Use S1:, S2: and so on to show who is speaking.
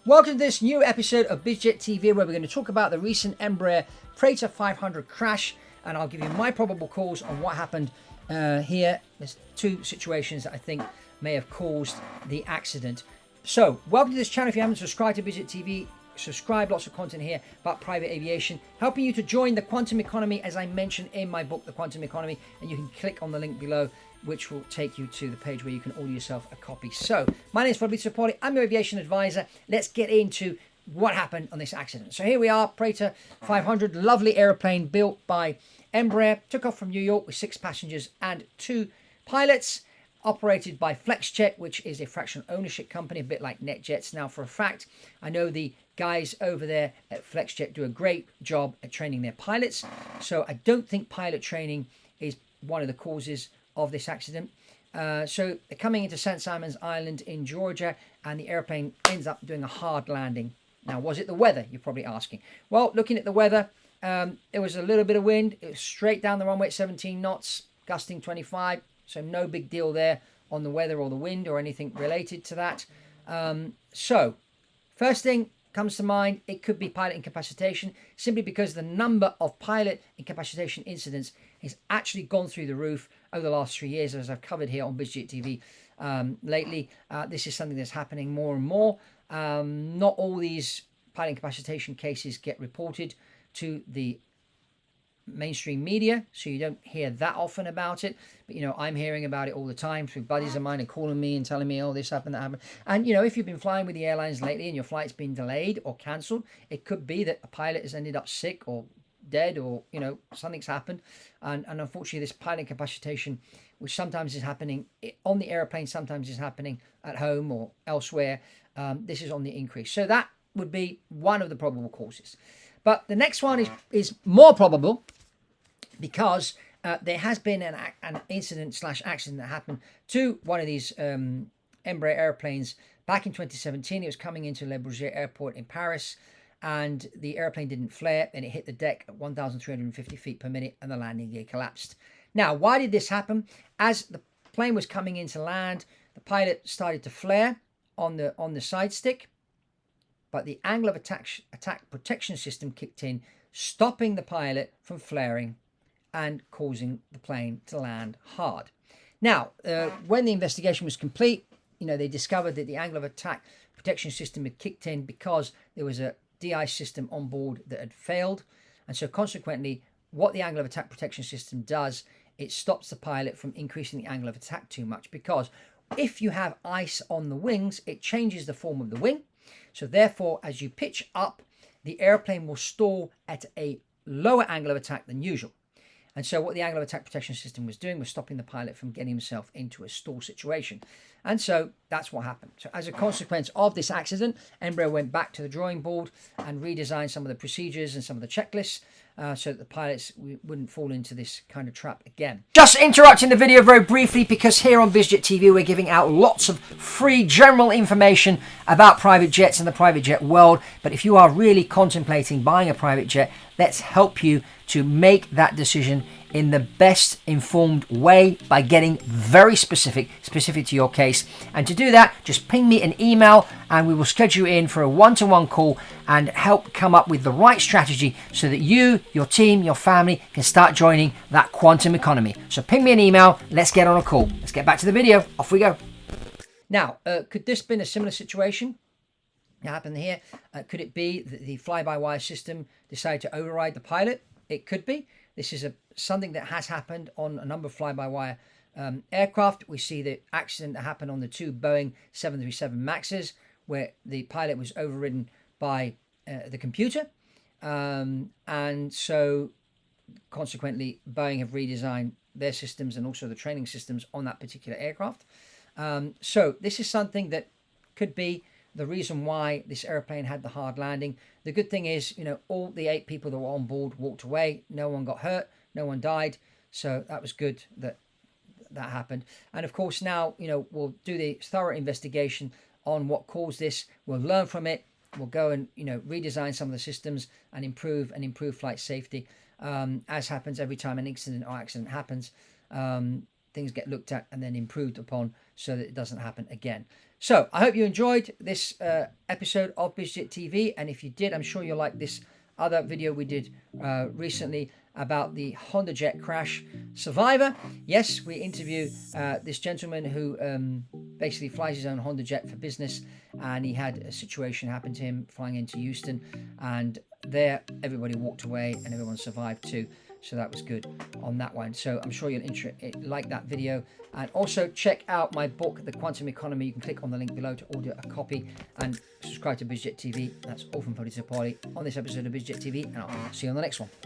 S1: Welcome to this new episode of BizJet TV, where we're going to talk about the recent Embraer Praetor 500 crash, and I'll give you my probable cause on what happened here. There's two situations that I think may have caused the accident. So, welcome to this channel. If you haven't subscribed to BizJet TV, subscribe. Lots of content here about private aviation, helping you to join the quantum economy, as I mentioned in my book, The Quantum Economy, and you can click on the link below, which will take you to the page where you can order yourself a copy. So, my name is Fabrizio. I'm your aviation advisor. Let's get into what happened on this accident. So here we are, Praetor 500, lovely airplane built by Embraer, took off from New York with 6 passengers and 2 pilots, operated by FlexJet, which is a fractional ownership company, a bit like NetJets. Now, for a fact, I know the guys over there at FlexJet do a great job at training their pilots. So I don't think pilot training is one of the causes of this accident. So they're coming into St. Simon's Island in Georgia, and the airplane ends up doing a hard landing. Now, was it the weather, you're probably asking? Well, looking at the weather, there was a little bit of wind. It was straight down the runway at 17 knots, gusting 25. So no big deal there on the weather or the wind or anything related to that. So first thing comes to mind, it could be pilot incapacitation, simply because the number of pilot incapacitation incidents has actually gone through the roof over the last 3 years, as I've covered here on BizJet TV lately. This is something that's happening more and more. Not all these pilot incapacitation cases get reported to the mainstream media, so you don't hear that often about it, but I'm hearing about it all the time through buddies of mine and calling me and telling me, oh, this happened, that happened. And if you've been flying with the airlines lately and your flight's been delayed or cancelled, it could be that a pilot has ended up sick or dead, or something's happened, and unfortunately this pilot incapacitation, which sometimes is happening on the airplane, sometimes is happening at home or elsewhere, this is on the increase. So that would be one of the probable causes. But the next one is more probable, because there has been an incident / accident that happened to one of these Embraer airplanes back in 2017. It was coming into Le Bourget Airport in Paris, and the airplane didn't flare, and it hit the deck at 1,350 feet per minute, and the landing gear collapsed. Now, why did this happen? As the plane was coming into land, the pilot started to flare on the side stick, but the angle of attack protection system kicked in, stopping the pilot from flaring and causing the plane to land hard. Now, when the investigation was complete, they discovered that the angle of attack protection system had kicked in because there was a DI system on board that had failed. And so consequently, what the angle of attack protection system does, it stops the pilot from increasing the angle of attack too much, because if you have ice on the wings, it changes the form of the wing. So therefore, as you pitch up, the airplane will stall at a lower angle of attack than usual. And so what the angle of attack protection system was doing was stopping the pilot from getting himself into a stall situation. And so that's what happened. So as a consequence of this accident, Embraer went back to the drawing board and redesigned some of the procedures and some of the checklists, so that the pilots wouldn't fall into this kind of trap again. Just interrupting the video very briefly, because here on BizJet TV we're giving out lots of free general information about private jets and the private jet world. But if you are really contemplating buying a private jet, let's help you to make that decision in the best informed way by getting very specific to your case. And to do that, just ping me an email and we will schedule you in for a one-to-one call and help come up with the right strategy so that you, your team, your family can start joining that quantum economy. So ping me an email, let's get on a call. Let's get back to the video, off we go. Now, could this have been a similar situation that happened here? Could it be that the fly-by-wire system decided to override the pilot? It could be. This is something that has happened on a number of fly-by-wire aircraft. We see the accident that happened on the 2 Boeing 737 Maxes, where the pilot was overridden by the computer. And so, consequently, Boeing have redesigned their systems and also the training systems on that particular aircraft. So this is something that could be the reason why this airplane had the hard landing. The good thing is, all the 8 people that were on board walked away. No one got hurt. No one died. So that was good that happened. And of course, now, we'll do the thorough investigation on what caused this. We'll learn from it. We'll go and, redesign some of the systems and improve flight safety, as happens every time an incident or accident happens. things get looked at and then improved upon so that it doesn't happen again. So I hope you enjoyed this episode of BizJet TV, and if you did, I'm sure you'll like this other video we did recently about the Honda Jet crash survivor. Yes, we interview this gentleman who basically flies his own Honda Jet for business, and he had a situation happen to him flying into Houston, and there everybody walked away and everyone survived too. So that was good on that one. So I'm sure you'll like that video. And also check out my book, The Quantum Economy. You can click on the link below to order a copy and subscribe to BizJet TV. That's all from Fabrizio on this episode of BizJet TV, and I'll see you on the next one.